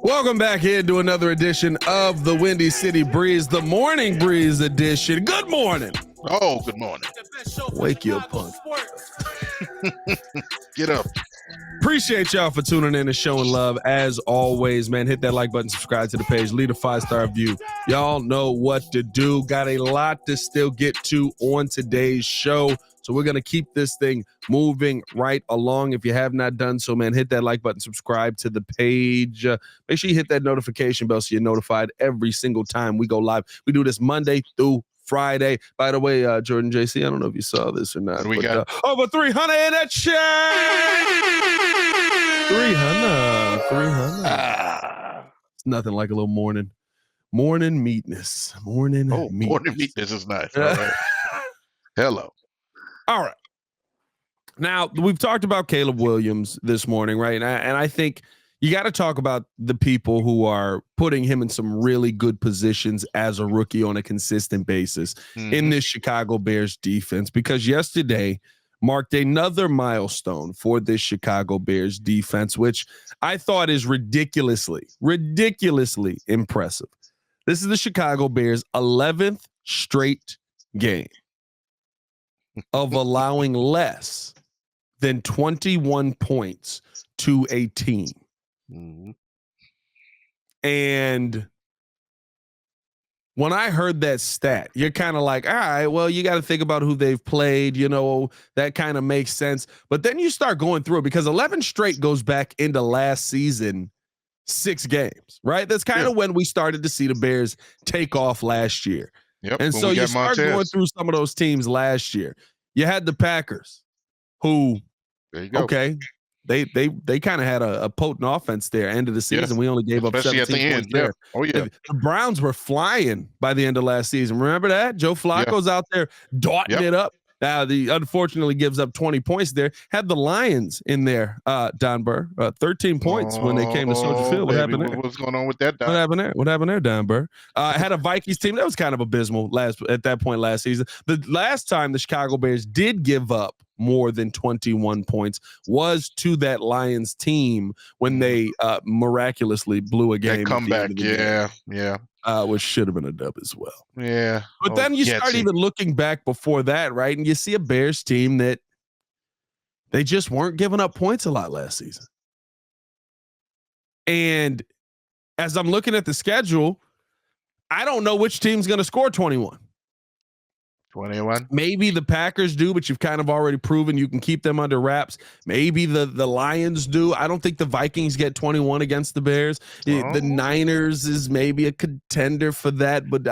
Welcome back into another edition of the Windy City Breeze, the Morning Breeze edition. Good morning. Oh, good morning. Wake you up, punk. Get up. Appreciate y'all for tuning in and showing love. As always, man, hit that like button, subscribe to the page, leave a 5-star review. Y'all know what to do. Got a lot to still get to on today's show. So we're going to keep this thing moving right along. If you have not done so, man, hit that like button, subscribe to the page. Make sure you hit that notification bell so you're notified every single time we go live. We do this Monday through Friday. By the way, Jordan JC, I don't know if you saw this or not. We got over 300 in that chat. 300. It's nothing like a little morning meatness. Morning meatness is nice. All right. Hello. All right. Now, we've talked about Caleb Williams this morning, right? And I think you got to talk about the people who are putting him in some really good positions as a rookie on a consistent basis in this Chicago Bears defense, because yesterday marked another milestone for this Chicago Bears defense, which I thought is ridiculously impressive. This is the Chicago Bears' 11th straight game of allowing less than 21 points to a team. And when I heard that stat, you're kind of like, all right, well, you got to think about who they've played, that kind of makes sense. But then you start going through it, because 11 straight goes back into last season, 6 games, right? That's kind of when we started to see the Bears take off last year. Yep, and so you start going through some of those teams last year. You had the Packers, who, there you go. Okay, they kind of had a potent offense there. End of the season, we only gave especially up 17 points there. Oh yeah, the Browns were flying by the end of last season. Remember that? Joe Flacco's out there darting it up. Unfortunately gives up 20 points there. Had the Lions in there, Don Burr, 13 points when they came to Soldier Field. What happened there? What's going on with that, Don? What happened there, Don Burr? Had a Vikings team that was kind of abysmal at that point last season. The last time the Chicago Bears did give up more than 21 points was to that Lions team when they miraculously blew a game. That comeback, which should have been a dub as well. Yeah. But then you start even looking back before that, right? And you see a Bears team that they just weren't giving up points a lot last season. And as I'm looking at the schedule, I don't know which team's going to score 21. Maybe the Packers do, but you've kind of already proven you can keep them under wraps. Maybe the Lions do. I don't think the Vikings get 21 against the Bears. The Niners is maybe a contender for that, but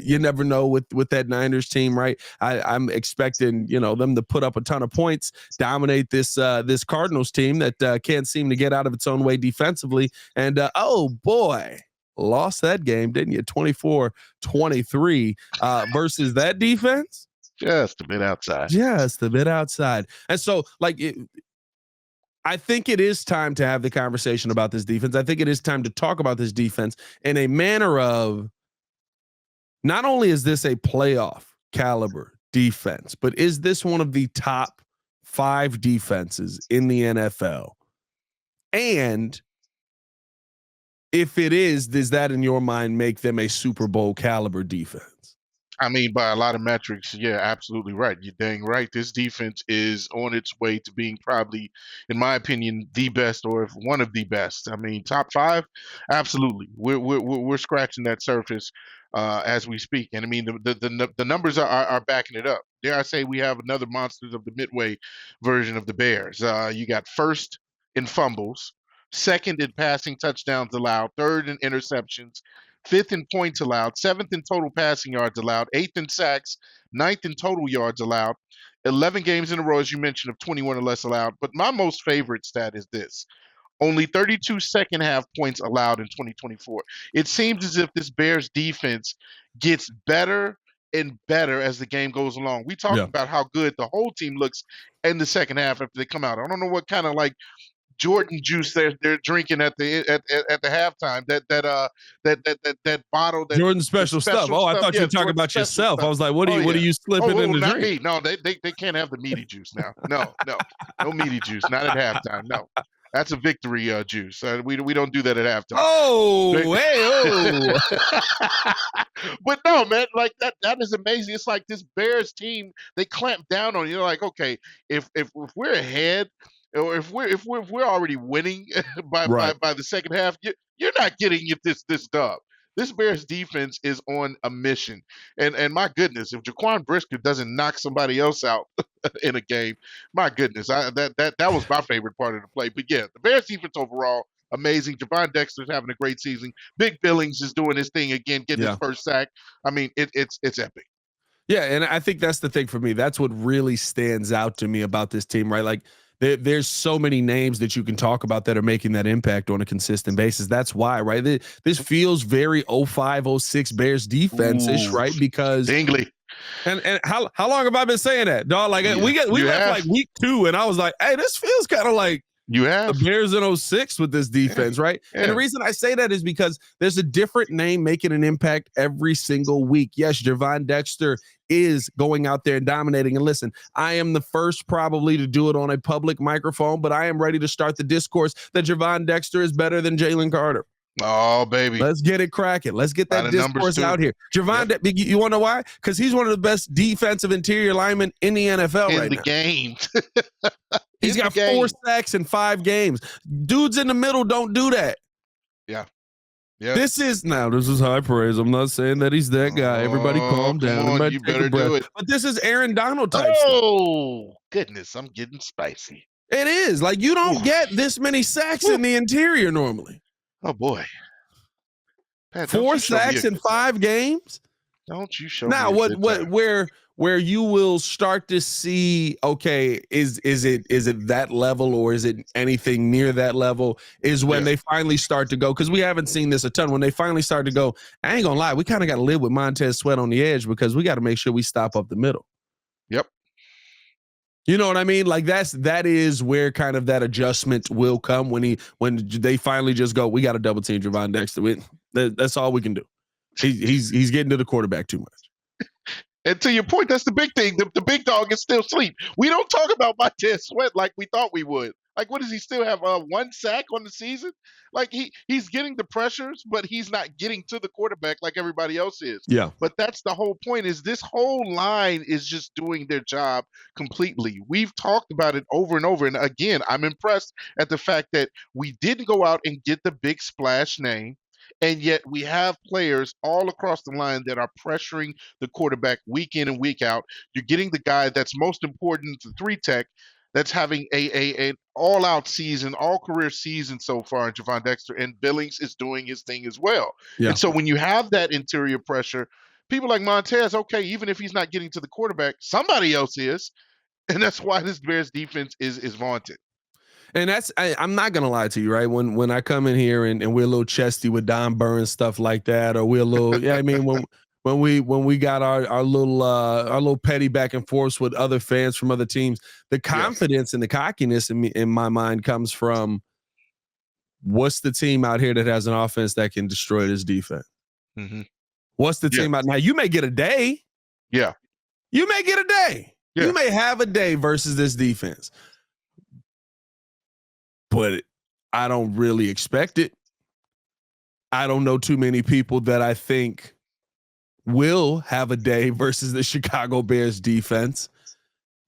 you never know with that Niners team, right? I'm expecting them to put up a ton of points, dominate this Cardinals team that can't seem to get out of its own way defensively. And oh boy, lost that game, didn't you? 24-23 versus that defense. Just a bit outside. And so, I think it is time to have the conversation about this defense. I think it is time to talk about this defense in a manner of, not only is this a playoff caliber defense, but is this one of the top 5 defenses in the NFL? And if it is, does that in your mind make them a Super Bowl caliber defense? I mean, by a lot of metrics, yeah, absolutely right. You're dang right. This defense is on its way to being probably, in my opinion, the best, or if one of the best. I mean, top 5, absolutely. We're scratching that surface as we speak, and I mean the numbers are backing it up. Dare I say, we have another Monsters of the Midway version of the Bears. You got first in fumbles, second in passing touchdowns allowed, third in interceptions, 5th in points allowed, 7th in total passing yards allowed, 8th in sacks, 9th in total yards allowed, 11 games in a row, as you mentioned, of 21 or less allowed. But my most favorite stat is this: only 32 second half points allowed in 2024. It seems as if this Bears defense gets better and better as the game goes along. We talked about how good the whole team looks in the second half after they come out. I don't know what kind of Jordan juice they're drinking at the halftime. That bottle. That Jordan special stuff. Oh, I thought you were talking about yourself. Stuff. I was like, what are you slipping in the drink? Me. No, they can't have the meaty juice now. No meaty juice. Not at halftime. No. That's a victory, Juice. We don't do that at halftime. Oh, hey, oh. But no, man, like that is amazing. It's like this Bears team, they clamp down on you. You're like, okay, if we're ahead, or if we're already winning by Right. the second half, you're not getting this dub. This Bears defense is on a mission, and my goodness, if Jaquan Brisker doesn't knock somebody else out in a game, my goodness, that was my favorite part of the play. But yeah, the Bears defense overall amazing. Javon Dexter's having a great season. Big Billings is doing his thing again, getting his first sack. I mean, it's epic. Yeah, and I think that's the thing for me. That's what really stands out to me about this team, right? Like there's so many names that you can talk about that are making that impact on a consistent basis. That's why, right? This feels very 05, 06 Bears defense-ish, right? Because Dingley. And how long have I been saying that, dog? Like we left like week 2, and I was like, hey, this feels kind of like the Bears in 06 with this defense, right? Yeah. And the reason I say that is because there's a different name making an impact every single week. Yes, Javon Dexter is going out there and dominating. And listen, I am the first probably to do it on a public microphone, but I am ready to start the discourse that Javon Dexter is better than Jalen Carter. Oh, baby. Let's get it cracking. Let's get that discourse out here. Javon, you want to know why? Because he's one of the best defensive interior linemen in the NFL right now. In the game. He's got 4 sacks in 5 games. Dudes in the middle don't do that. Yeah. This is high praise. I'm not saying that he's that guy. Everybody calm down. Everybody you better do it. But this is Aaron Donald type stuff. Goodness, I'm getting spicy. It is. Like, you don't get this many sacks in the interior normally. Oh, boy. Pat, 4 sacks in 5 games? Don't you show now, me where you will start to see, okay, is it that level, or is it anything near that level, is when they finally start to go, because we haven't seen this a ton, when they finally start to go, I ain't gonna lie, we kind of got to live with Montez Sweat on the edge, because we got to make sure we stop up the middle. Yep. You know what I mean? Like that is where kind of that adjustment will come when they finally just go, we got to double team Javon Dexter. That's all we can do. He's getting to the quarterback too much. And to your point, that's the big thing. The big dog is still asleep. We don't talk about Montez Sweat like we thought we would. Like, what does he still have? 1 sack on the season? Like, he's getting the pressures, but he's not getting to the quarterback like everybody else is. Yeah. But that's the whole point, is this whole line is just doing their job completely. We've talked about it over and over. And again, I'm impressed at the fact that we didn't go out and get the big splash name. And yet we have players all across the line that are pressuring the quarterback week in and week out. You're getting the guy that's most important, the 3-tech, that's having an all-out season, all-career season so far in Javon Dexter, and Billings is doing his thing as well. Yeah. And so when you have that interior pressure, people like Montez, okay, even if he's not getting to the quarterback, somebody else is. And that's why this Bears defense is vaunted. And I'm not gonna lie to you, right? When I come in here and we're a little chesty with Don Burns, stuff like that, or we're a little, I mean, when we got our little petty back and forth with other fans from other teams, the confidence and the cockiness in my mind comes from, what's the team out here that has an offense that can destroy this defense? Mm-hmm. What's the team out now? You may get a day. Yeah. You may get a day. Yeah. You may have a day versus this defense. But I don't really expect it. I don't know too many people that I think will have a day versus the Chicago Bears defense.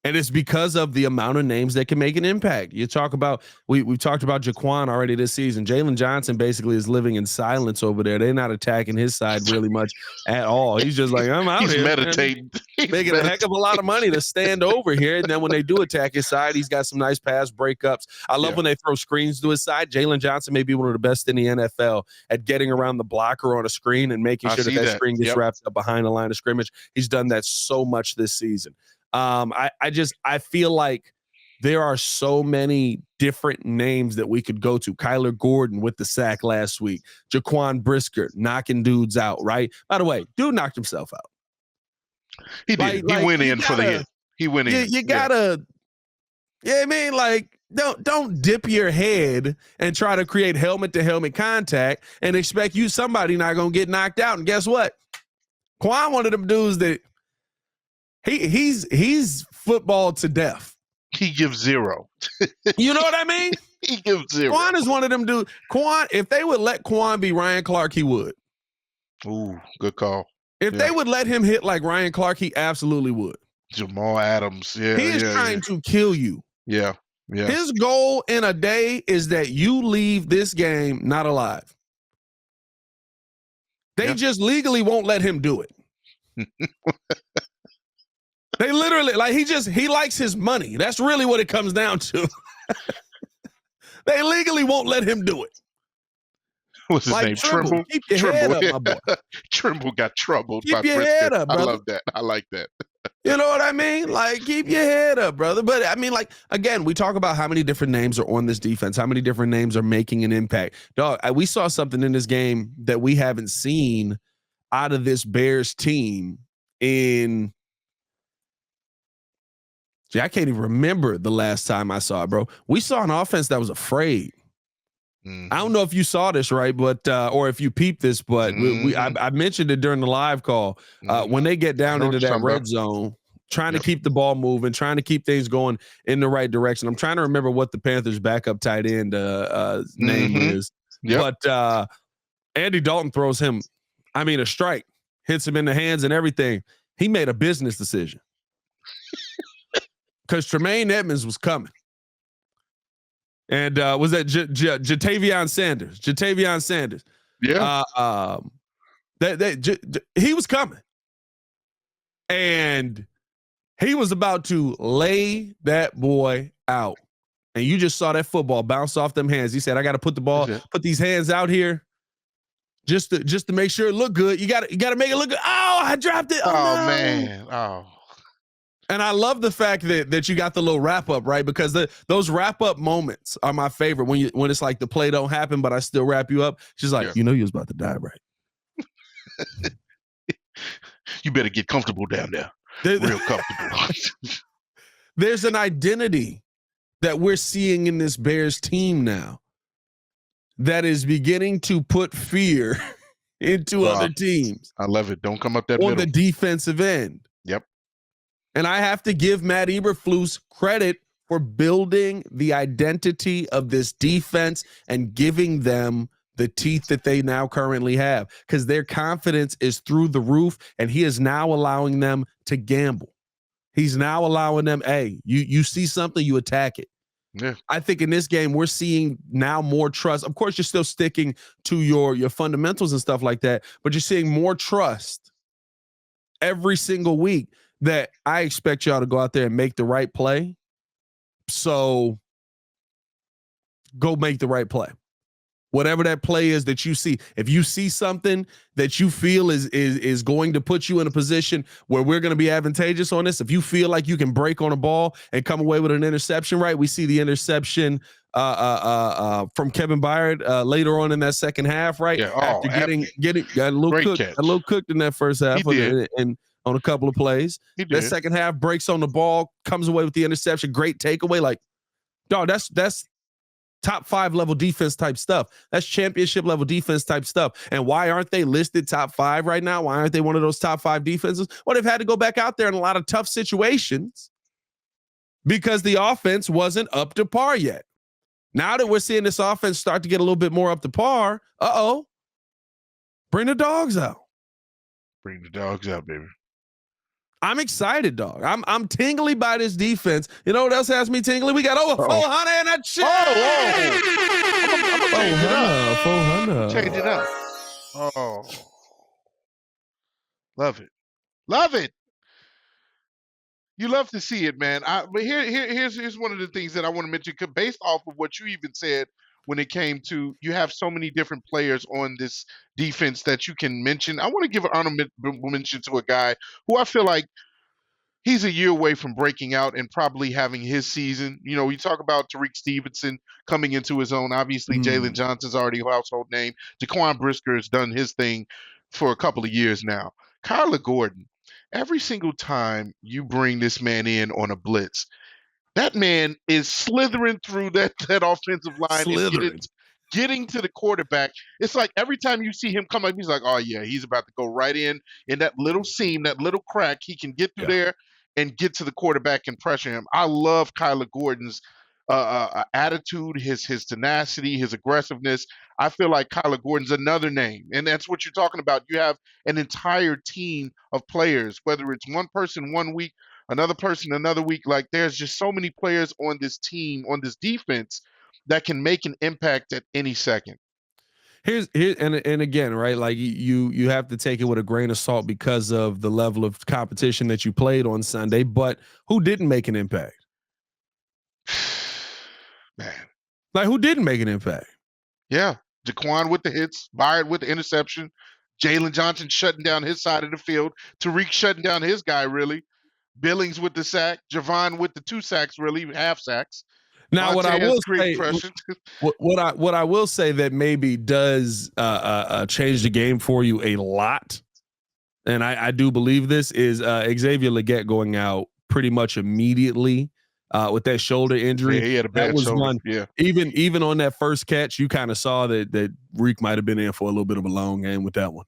And it's because of the amount of names that can make an impact. You talk about, we've talked about Jaquan already this season. Jalen Johnson basically is living in silence over there. They're not attacking his side really much at all. He's just like, I'm out here. He's meditating. Making a heck of a lot of money to stand over here. And then when they do attack his side, he's got some nice pass breakups. I love when they throw screens to his side. Jalen Johnson may be one of the best in the NFL at getting around the blocker on a screen and making sure that screen gets wrapped up behind the line of scrimmage. He's done that so much this season. I feel like there are so many different names that we could go to. Kyler Gordon with the sack last week. Jaquan Brisker knocking dudes out, right? By the way, dude knocked himself out. He did. He went in for the hit. He went in. You gotta, I mean, like, don't dip your head and try to create helmet-to-helmet contact and expect somebody not gonna get knocked out. And guess what? Quan, one of them dudes that he's football to death. He gives 0. You know what I mean? He gives 0. Quan is one of them dudes. Quan, if they would let Quan be Ryan Clark, he would. Ooh, good call. If they would let him hit like Ryan Clark, he absolutely would. Jamal Adams. Yeah. He is trying to kill you. Yeah. Yeah. His goal in a day is that you leave this game not alive. They just legally won't let him do it. They literally, like, he likes his money. That's really what it comes down to. They legally won't let him do it. What's his name? Trimble? Keep your head up, my boy. Trimble got troubled by Keep your Brisket. head up, brother. I love that. I like that. You know what I mean? Like, keep your head up, brother. But I mean, like, again, we talk about how many different names are on this defense, how many different names are making an impact. Dog, we saw something in this game that we haven't seen out of this Bears team in. Gee, I can't even remember the last time I saw it, bro. We saw an offense that was afraid. I don't know if you saw this, right, but or if you peeped this, but I mentioned it during the live call. When they get down into that red zone, trying to keep the ball moving, trying to keep things going in the right direction. I'm trying to remember what the Panthers' backup tight end name is. But Andy Dalton throws him, a strike, hits him in the hands and everything. He made a business decision because Tremaine Edmonds was coming. And was that Jatavion Sanders? Jatavion Sanders. Yeah. He was coming. And he was about to lay that boy out. And you just saw that football bounce off them hands. He said, I got to put the ball, put these hands out here just to make sure it look good. You got to make it look good. Oh, I dropped it. Oh, no. Man. Oh. And I love the fact that you got the little wrap up, right? Because those wrap up moments are my favorite when it's like the play don't happen, but I still wrap you up. She's like, you know, you was about to die, right? You better get comfortable down there. Real comfortable. There's an identity that we're seeing in this Bears team now that is beginning to put fear into other teams. I love it. Don't come up that on middle. The defensive end. Yep. And I have to give Matt Eberflus credit for building the identity of this defense and giving them the teeth that they now currently have, because their confidence is through the roof, and he is now allowing them to gamble. He's now allowing them, hey, you see something, you attack it. Yeah. I think in this game, we're seeing now more trust. Of course, you're still sticking to your fundamentals and stuff like that, but you're seeing more trust every single week that I expect y'all to go out there and make the right play. So go make the right play. Whatever that play is that you see, if you see something that you feel is going to put you in a position where we're going to be advantageous on this, if you feel like you can break on a ball and come away with an interception, right? We see the interception from Kevin Byard later on in that second half, right? Yeah. After got a little cooked in that first half, and on a couple of plays. That second half breaks on the ball, comes away with the interception. Great takeaway. Like, dog, that's top 5 level defense type stuff. That's championship level defense type stuff. And why aren't they listed top 5 right now? Why aren't they one of those top 5 defenses? Well, they've had to go back out there in a lot of tough situations because the offense wasn't up to par yet. Now that we're seeing this offense start to get a little bit more up to par, bring the dogs out. Bring the dogs out, baby. I'm excited, dog. I'm tingly by this defense. You know what else has me tingly? We got over 400 in that shit. I'm gonna change it up. Oh, love it, love it. You love to see it, man. But here's one of the things that I want to mention, based off of what you even said when it came to, you have so many different players on this defense that you can mention. I want to give an honorable mention to a guy who I feel like he's a year away from breaking out and probably having his season. You know, you talk about Tariq Stevenson coming into his own. Obviously, Jalen Johnson's already a household name. Jaquan Brisker has done his thing for a couple of years now. Kyler Gordon, every single time you bring this man in on a blitz, that man is slithering through that offensive line and getting to the quarterback. It's like every time you see him come up, he's like, oh, yeah, he's about to go right in that little seam, that little crack. He can get through there and get to the quarterback and pressure him. I love Kyler Gordon's attitude, his tenacity, his aggressiveness. I feel like Kyler Gordon's another name, and that's what you're talking about. You have an entire team of players, whether it's one person one week, another person another week. Like there's just so many players on this team, on this defense, that can make an impact at any second. Here and again, right? Like you have to take it with a grain of salt because of the level of competition that you played on Sunday. But who didn't make an impact? Man. Like who didn't make an impact? Yeah. Jaquan with the hits, Byard with the interception, Jalen Johnson shutting down his side of the field, Tariq shutting down his guy, really. Billings with the sack, Javon with the 2 sacks, really, half sacks. Now, what I will say, pressure. what I will say that maybe does change the game for you a lot, and I do believe this is Xavier Legette going out pretty much immediately with that shoulder injury. Yeah, he had a bad that was shoulder. one. Yeah. Even on that first catch, you kind of saw that Reek might have been in for a little bit of a long game with that one.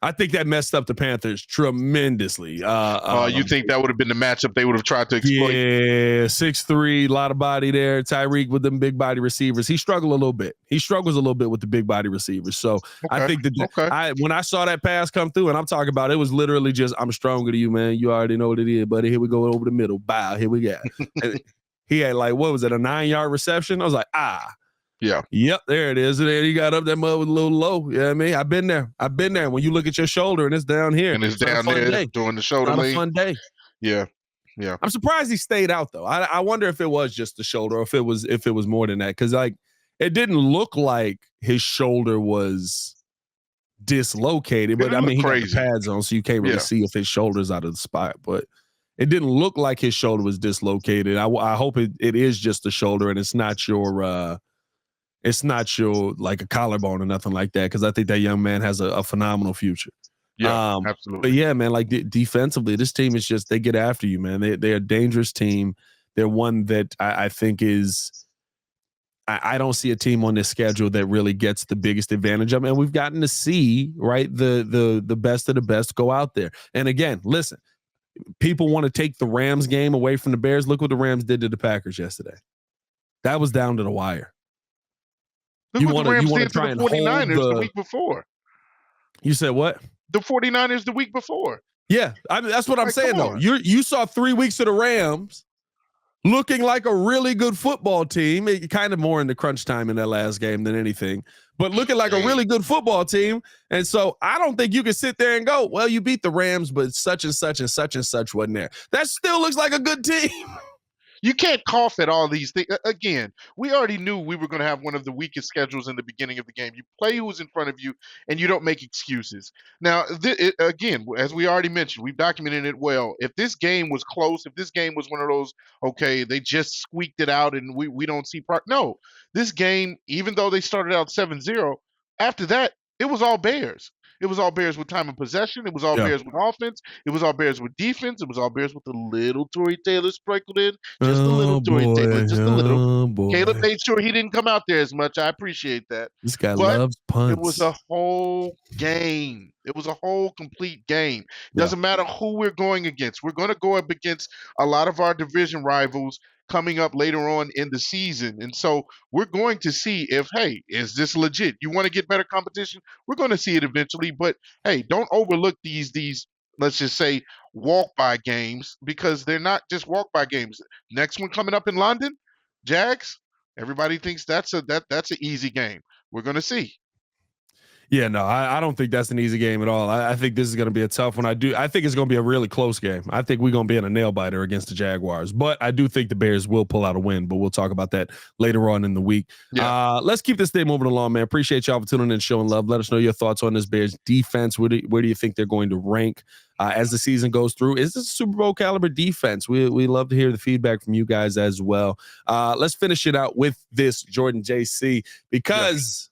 I think that messed up the Panthers tremendously. You think that would have been the matchup they would have tried to exploit? Yeah, 6'3", a lot of body there. Tyreek with them big body receivers. He struggled a little bit. He struggles a little bit with the big body receivers. So I think that when I saw that pass come through, and I'm talking about it was literally just, I'm stronger than you, man. You already know what it is, buddy. Here we go over the middle. Bow. Here we go. He had like, what was it, a 9-yard reception? I was like, yeah. Yep, there it is. And then he got up that mud with a little low. You know what I mean? I've been there. When you look at your shoulder and it's down here. And it's down there doing the shoulder lean. It's not a fun day. Yeah. I'm surprised he stayed out though. I wonder if it was just the shoulder or if it was more than that. Because like it didn't look like his shoulder was dislocated. But I mean, he got the pads on, so you can't really see if his shoulder's out of the spot. But it didn't look like his shoulder was dislocated. I hope it is just the shoulder and it's not your like a collarbone or nothing like that, because I think that young man has a phenomenal future. Yeah, absolutely. But yeah, man, like defensively, this team is just, they get after you, man. They're a dangerous team. They're one that I think is, I don't see a team on this schedule that really gets the biggest advantage of them. And we've gotten to see, right, the best of the best go out there. And again, listen, people want to take the Rams game away from the Bears. Look what the Rams did to the Packers yesterday. That was down to the wire. You want to try and hold the week before. You said what? The 49ers the week before. Yeah, I mean, that's what I'm saying though. You saw 3 weeks of the Rams looking like a really good football team. It kind of more in the crunch time in that last game than anything, but looking like a really good football team. And so I don't think you can sit there and go, well, you beat the Rams, but such and such and such and such wasn't there. That still looks like a good team. You can't cough at all these things. Again, we already knew we were going to have one of the weakest schedules in the beginning of the game. You play who's in front of you, and you don't make excuses. Now, again, as we already mentioned, we've documented it well. If this game was close, if this game was one of those, okay, they just squeaked it out and we don't see no. This game, even though they started out 7-0, after that, it was all Bears. It was all Bears with time of possession. It was all Bears with offense. It was all Bears with defense. It was all Bears with a little Tory Taylor sprinkled in. Just a little Tory Taylor. Just a little. Caleb made sure he didn't come out there as much. I appreciate that. This guy loves punts. It was a whole game. It was a whole complete game. Doesn't matter who we're going against. We're going to go up against a lot of our division rivals coming up later on in the season. And so we're going to see if, hey, is this legit? You want to get better competition? We're going to see it eventually. But, hey, don't overlook these let's just say, walk-by games, because they're not just walk-by games. Next one coming up in London, Jags, everybody thinks that's an easy game. We're going to see. Yeah, no, I don't think that's an easy game at all. I think this is going to be a tough one. I think it's going to be a really close game. I think we're going to be in a nail biter against the Jaguars, but I do think the Bears will pull out a win, but we'll talk about that later on in the week. Yeah. Let's keep this thing moving along, man. Appreciate y'all for tuning in and showing love. Let us know your thoughts on this Bears defense. Where do you think they're going to rank as the season goes through? Is this a Super Bowl caliber defense? We love to hear the feedback from you guys as well. Let's finish it out with this, Jordan JC, because